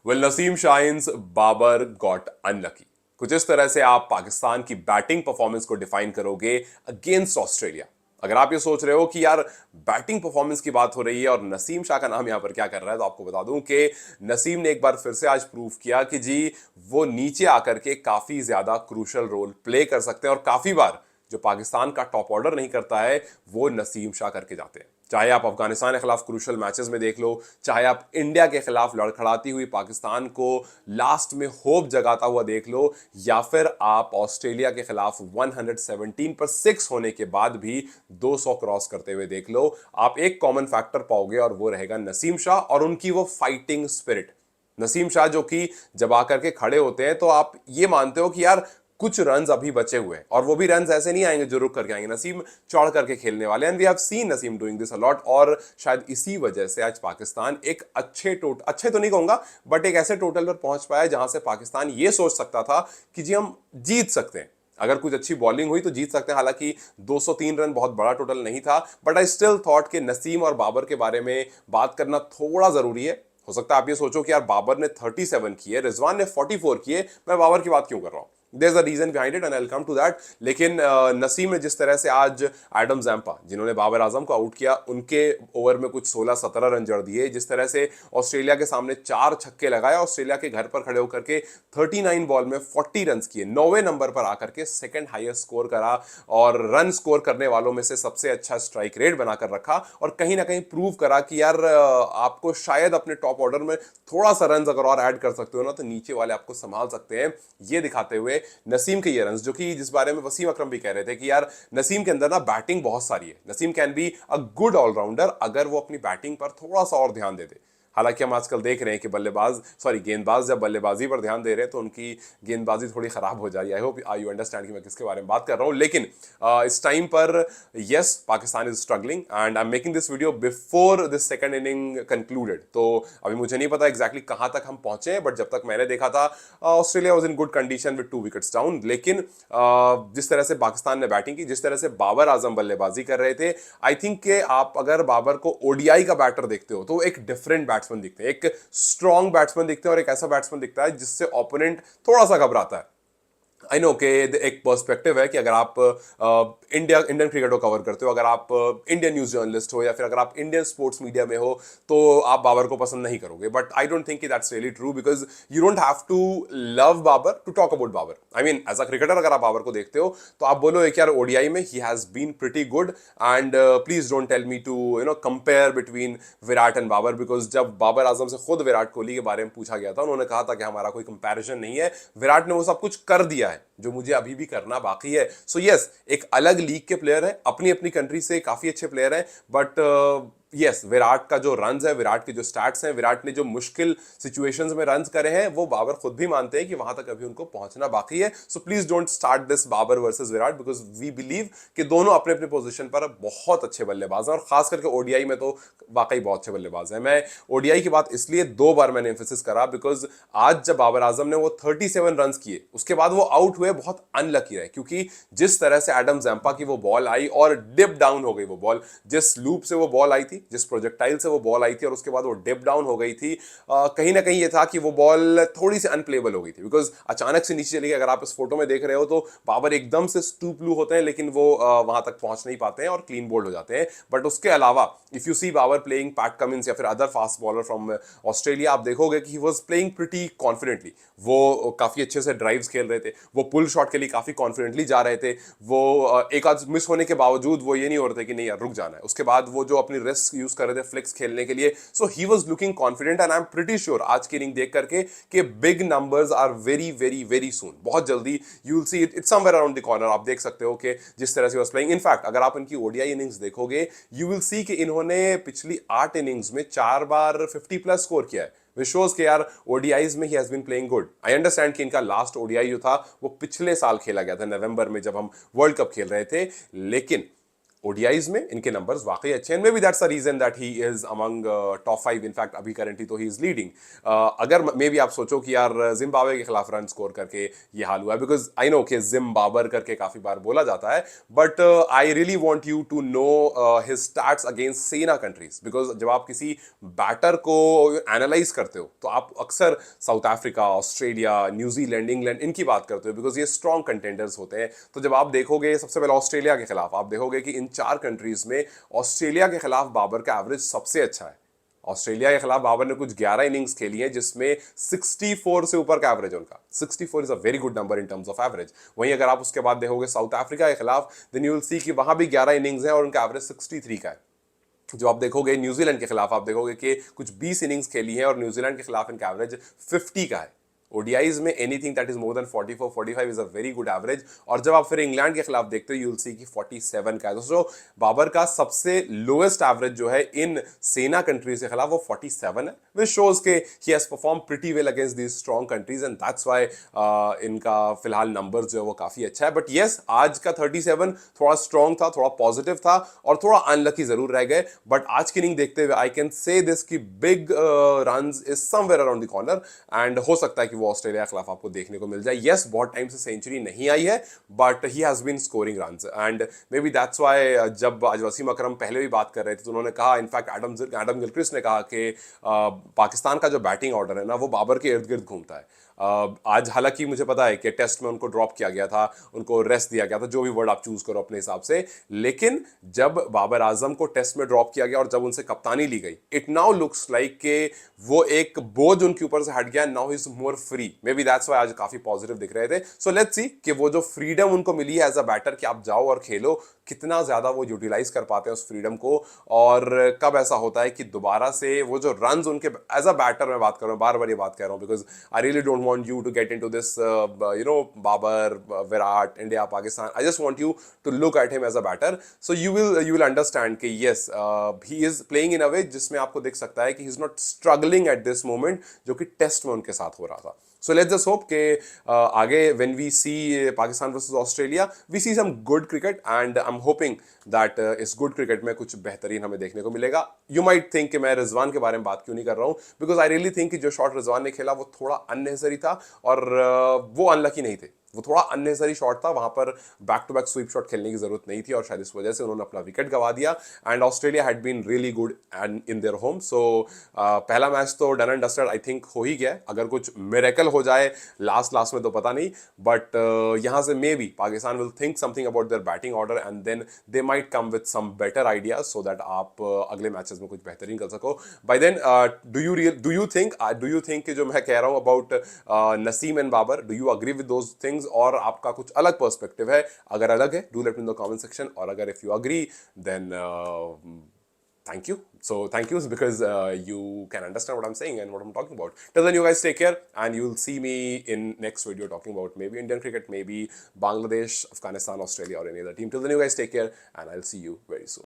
Well Naseem Shaheen's Babar got unlucky. कुछ इस तरह से आप पाकिस्तान की बैटिंग परफॉर्मेंस को डिफाइन करोगे अगेंस्ट ऑस्ट्रेलिया। अगर आप ये सोच रहे हो कि यार बैटिंग परफॉर्मेंस की बात हो रही है और नसीम शाह का नाम यहां पर क्या कर रहा है, तो आपको बता दूं कि नसीम ने एक बार फिर से आज प्रूव किया कि जी वो नीचे आकर के काफी ज्यादा क्रूशल रोल प्ले कर सकते हैं और काफी बार जो पाकिस्तान का टॉप ऑर्डर नहीं करता है वो नसीम शाह करके जाते हैं। चाहे आप अफगानिस्तान के खिलाफ क्रूशल मैचेस में देख लो, चाहे आप इंडिया के खिलाफ लड़खड़ाती हुई पाकिस्तान को लास्ट में होप जगाता हुआ देख लो, या फिर आप ऑस्ट्रेलिया के खिलाफ 117 पर 6 होने के बाद भी 200 क्रॉस करते हुए देख लो, आप एक कॉमन फैक्टर पाओगे और वो रहेगा नसीम शाह और उनकी वो फाइटिंग स्पिरिट। नसीम शाह जो कि जब आकर के खड़े होते हैं तो आप ये मानते हो कि यार कुछ रन्स अभी बचे हुए हैं और वो भी रन्स ऐसे नहीं आएंगे जो रुक करके आएंगे, नसीम चौड़ करके खेलने वाले हैं। We have seen Naseem doing this a lot और शायद इसी वजह से आज पाकिस्तान एक अच्छे तो नहीं कहूंगा बट एक ऐसे टोटल पर पहुंच पाया जहां से पाकिस्तान ये सोच सकता था कि जी हम जीत सकते हैं, अगर कुछ अच्छी बॉलिंग हुई तो जीत सकते हैं। हालांकि 203 रन बहुत बड़ा टोटल नहीं था, बट आई स्टिल थॉट कि नसीम और बाबर के बारे में बात करना थोड़ा जरूरी है। हो सकता है आप ये सोचो कि यार बाबर ने 37 किए, रिजवान ने 44 किए, मैं बाबर की बात क्यों कर रहा हूं? There is a reason behind it and I will come to that. लेकिन नसीम ने जिस तरह से आज एडम जैम्पा जिन्होंने बाबर आजम को आउट किया उनके ओवर में कुछ 16-17 रन जड़ दिए, जिस तरह से ऑस्ट्रेलिया के सामने 4 छक्के लगाए, ऑस्ट्रेलिया के घर पर खड़े होकर के 39 बॉल में 40 रन किए, 9वें नंबर पर आकर के सेकंड हाईएस्ट स्कोर करा और रन स्कोर करने वालों में से सबसे अच्छा स्ट्राइक रेट बनाकर रखा और कहीं ना कहीं प्रूव करा कि यार आपको शायद अपने टॉप ऑर्डर में थोड़ा सा रन अगर और ऐड कर सकते हो ना तो नीचे वाले आपको संभाल सकते हैं। ये दिखाते हुए नसीम के ये रन्स, जो कि जिस बारे में वसीम अकरम भी कह रहे थे कि यार नसीम के अंदर ना बैटिंग बहुत सारी है, Naseem can be a good allrounder अगर वो अपनी बैटिंग पर थोड़ा सा और ध्यान दे दे। हालांकि हम आजकल देख रहे हैं कि गेंदबाज जब बल्लेबाजी पर ध्यान दे रहे हैं तो उनकी गेंदबाजी थोड़ी खराब हो जा रही है। आई होप यू अंडरस्टैंड कि मैं किसके बारे में बात कर रहा हूं। लेकिन इस टाइम पर yes Pakistan is struggling and I am making this video before this second inning concluded, तो अभी मुझे नहीं पता एग्जैक्टली कहां तक हम पहुंचे हैं, बट जब तक मैंने देखा था Australia was in good condition with 2 wickets down. लेकिन जिस तरह से पाकिस्तान ने बैटिंग की, जिस तरह से बाबर आजम बल्लेबाजी कर रहे थे, आई थिंक कि आप अगर बाबर को ओडीआई का बैटर देखते हो तो एक डिफरेंट बैट्समैन दिखते हैं, एक स्ट्रॉन्ग बैट्समैन दिखते हैं और एक ऐसा बैट्समैन दिखता है जिससे ओपोनेंट थोड़ा सा घबराता है। आई नो के एक पर्सपेक्टिव है कि अगर आप इंडियन क्रिकेट को कवर करते हो, अगर आप इंडियन न्यूज जर्नलिस्ट हो या फिर अगर आप इंडियन स्पोर्ट्स मीडिया में हो तो आप बाबर को पसंद नहीं करोगे, but I don't think that's really true because you don't have to love Babar to talk about Babar. I mean as a cricketer अगर आप बाबर को देखते हो तो आप बोलो एक यार ओडीआई में ही has been pretty good and please don't tell me to compare between Virat and Babar, because जब बाबर आजम से खुद विराट कोहली के बारे में पूछा गया था उन्होंने कहा था कि हमारा कोई कंपैरिजन नहीं है, विराट ने वो सब कुछ कर दिया है जो मुझे अभी भी करना बाकी है। सो यस एक अलग लीग के प्लेयर है, अपनी अपनी कंट्री से काफी अच्छे प्लेयर हैं, बट यस विराट का जो रन्स है, विराट के जो स्टैट्स हैं, विराट ने जो मुश्किल सिचुएशंस में रन्स करे हैं वो बाबर खुद भी मानते हैं कि वहां तक अभी उनको पहुंचना बाकी है। So please don't start this Babar versus Virat because we believe कि दोनों अपने अपने पोजीशन पर बहुत अच्छे बल्लेबाज हैं और खास करके ओडीआई में तो वाकई बहुत अच्छे बल्लेबाज हैं। मैं ओडीआई की बात इसलिए 2 बार मैंने एम्फेसिस करा बिकॉज आज जब बाबर आजम ने वो 37 रन किए उसके बाद वो आउट हुए बहुत अनलकी रहे, क्योंकि जिस तरह से एडम जैम्पा की वो बॉल आई और डिप डाउन हो गई वो बॉल, जिस लूप से वो बॉल आई थी, जिस प्रोजेक्टाइल से वो बॉल आई थी और उसके बाद वो डिप डाउन हो गई थी, कहीं ना कहीं ये था कि वो बॉल थोड़ी सी अनप्लेबल हो गई थी बिकॉज अचानक से नीचे चली गई। अगर आप इस फोटो में देख रहे हो तो बाबर एकदम से स्टूप लू होते हैं लेकिन वो वहां तक पहुंच नहीं पाते हैं और क्लीन बोल्ड हो जाते हैं। बट उसके अलावा if you see Babar playing Pat Cummins या फिर other fast bowler from Australia, आप देखोगे कि he was playing pretty confidently, वो काफी अच्छे से ड्राइव्स खेल रहे थे, वो पुल शॉट के लिए काफी कॉन्फिडेंटली जा रहे थे, वो एक आध मिस होने के बावजूद वो ये नहीं हो रहे थे कि नहीं यार रुक जाना है, उसके बाद वो जो अपनी रिस्क यूज कर रहे थे फ्लिक्स खेलने के लिए, so he was looking confident and I am pretty sure आज की इनिंग देख करके कि big numbers are very very very soon, बहुत जल्दी you will see it somewhere around the corner. आप देख सकते हो कि जिस तरह से वाज प्लेइंग, इनफैक्ट अगर आप इनकी ओडीआई इनिंग्स देखोगे यू विल सी कि इन्होंने पिछली 8 इनिंग्स में 4 बार 50 प्लस स्कोर किया है, विच शोज के यार ओडीआईज में ही has been playing good. I understand कि इनका लास्ट ओडीआई जो था वो पिछले साल खेला गया था नवंबर में जब हम वर्ल्ड कप खेल रहे थे, लेकिन ओडीआईज में इनके नंबर्स वाकई अच्छे हैं, may be that's the reason that he is among top 5, in fact अभी करंटली तो ही इज लीडिंग। अगर मे बी आप सोचो कि यार जिम्बाब्वे के खिलाफ रन स्कोर करके ये हाल हुआ है, बिकॉज आई नो कि जिम्बाबर करके काफी बार बोला जाता है, but I really want you to know his stats against SENA countries, because जब आप किसी बैटर को एनालाइज करते हो तो आप अक्सर south Africa, Australia, New Zealand, England इनकी बात करते हो, बिकॉज ये स्ट्रॉन्ग कंटेंडर्स होते हैं। तो जब आप देखोगे सबसे पहले ऑस्ट्रेलिया के खिलाफ, आप देखोगे कि इन 4 कंट्रीज में ऑस्ट्रेलिया के खिलाफ बाबर का एवरेज सबसे अच्छा है। ऑस्ट्रेलिया के खिलाफ बाबर ने कुछ 11 इनिंग्स खेली हैं जिसमें 64 से ऊपर का एवरेज उनका। 64 is a very good number in terms of average. वहीं अगर आप उसके बाद देखोगे साउथ अफ्रीका के खिलाफ, देन यू विल सी कि वहां भी 11 इनिंग्स हैं और उनका एवरेज 63 का है। जो आप देखोगे न्यूजीलैंड के खिलाफ, आप देखोगे कि कुछ 20 इनिंग्स खेली हैं और न्यूजीलैंड के खिलाफ इनका एवरेज 50 का है। ओडीआईज में anything that is more than 44 45 is a very good average. और जब आप फिर इंग्लैंड के खिलाफ देखते हो, यू विल सी कि 47 का है। दोस्तों, बाबर का सबसे लोएस्ट एवरेज जो है इन सेना कंट्रीज के खिलाफ वो 47 है, विच शोज के he has perform pretty well against these strong countries, and that's why इनका फिलहाल नंबर जो है वो काफी अच्छा है। बट येस, आज का 37 थोड़ा स्ट्रॉन्ग था, थोड़ा पॉजिटिव था और थोड़ा अनलकी जरूर रह गए। बट आज की इनिंग देखते हुए आई कैन से दिस कि big runs is somewhere around the corner, and हो सकता है कि वो ऑस्ट्रेलिया के खिलाफ आपको देखने को मिल जाए। यस, बहुत टाइम से सेंचुरी नहीं आई है, but he has been scoring runs, and may be that's why जब आज वसीम अकरम पहले भी बात कर रहे थे तो उन्होंने कहा, इनफैक्ट एडम गिलक्रिस्ट ने कहा कि पाकिस्तान का जो बैटिंग ऑर्डर है ना वो बाबर के इर्द गिर्द घूमता है। आज हालांकि मुझे पता है कि टेस्ट में उनको ड्रॉप किया गया था, उनको रेस्ट दिया गया था, जो भी वर्ड आप चूज करो अपने हिसाब से, लेकिन जब बाबर आजम को टेस्ट में ड्रॉप किया गया और जब उनसे कप्तानी ली गई, इट नाउ लुक्स लाइक के वो एक बोझ उनके ऊपर से हट गया, now he is more free. May be that's why आज काफी पॉजिटिव दिख रहे थे। सो लेट्स सी कि वो जो फ्रीडम उनको मिली है एज अ बैटर कि आप जाओ और खेलो, कितना ज्यादा वो यूटिलाइज कर पाते हैं उस फ्रीडम को, और कब ऐसा होता है कि दोबारा से वो जो रन्स उनके एज अ बैटर, मैं बात कर रहा हूँ, बार बार ये बात कर रहा हूँ, because I really don't want you to get into this Babar, Virat, India, Pakistan. I just want you to look at him as a batter, so you will understand कि yes, he is playing in a way जिसमें आपको दिख सकता है कि he is not struggling at this moment, जो कि test में उनके साथ हो रहा था। So let's just hope कि आगे when we see Pakistan versus Australia, we see some good cricket, and I'm hoping that इस good cricket में कुछ बेहतरीन हमें देखने को मिलेगा। You might think कि मैं रिजवान के बारे में बात क्यों नहीं कर रहा हूँ, because I really think कि जो शॉट रिजवान ने खेला वो थोड़ा अननेसेसरी था, और वो अनलकी नहीं थे, वो थोड़ा अननेसेसरी शॉट था, वहां पर back to back sweep shot खेलने की जरूरत नहीं थी और शायद इस वजह से उन्होंने अपना विकेट गवा दिया। And Australia had been really good and in their home. So पहला मैच तो done and dusted I think हो ही गया। अगर कुछ मिरेकल हो जाए लास्ट में तो पता नहीं, बट यहां से may be Pakistan will think something about their batting order and then they might come with some better ideas so that आप अगले मैचेस में कुछ बेहतरीन कर सको। By then do you think कि जो मैं कह रहा हूं about Naseem and Babar, do you agree with those things, और आपका कुछ अलग पर्सपेक्टिव है? अगर अलग है, do let me know comment section, और अगर if you agree then thank you. So thank you because you can understand what I'm saying and what I'm talking about. Till then, you guys take care, and you'll see me in next video talking about maybe Indian cricket, maybe Bangladesh, Afghanistan, Australia, or any other team. Till then, you guys take care, and I'll see you very soon.